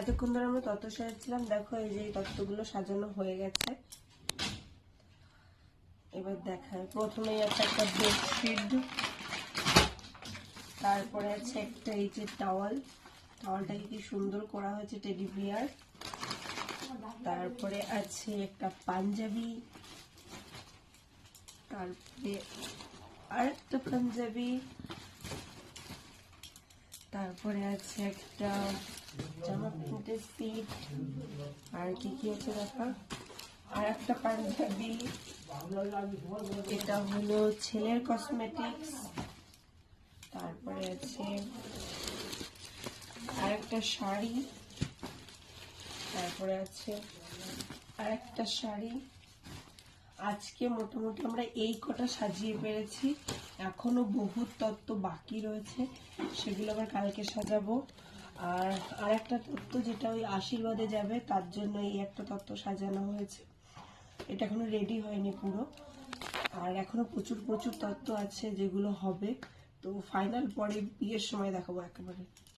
এতক্ষণ ধরে আমরা তত্ত্ব সাজাচ্ছিলাম, দেখো এই যে তত্ত্বগুলো সাজানো হয়ে গেছে। এবার দেখায়, প্রথমেই আছে একটা বেডশিট, তারপরে আছে একটা এই যে টাওয়ালটাকে কি সুন্দর করা হয়েছে, টেডি বিয়ার। তারপরে আছে একটা পাঞ্জাবি, তারপরে আরেকটা পাঞ্জাবি, তারপরে আছে একটা জামা প্যান্টের সিট, আর কি কি আছে দেখা, আর একটা পাঞ্জাবি, এটা হলো ছেলের কসমেটিক্স, তারপরে আছে আরেকটা শাড়ি, তারপরে আছে আরেকটা শাড়ি। আজকে মোটামুটি আমরা এই কটা সাজিয়ে পেরেছি, এখনো বহুত তত্ত্ব বাকি রয়েছে, সেগুলো আবার কালকে সাজাবো। আর আরেকটা তত্ত্ব যেটা ওই আশীর্বাদে যাবে, তার জন্য এই একটা তত্ত্ব সাজানো হয়েছে, এটা এখনো রেডি হয়নি পুরো। আর এখনো প্রচুর প্রচুর তত্ত্ব আছে যেগুলো হবে, তো ফাইনাল পরে বিয়ের সময় দেখাবো একেবারে।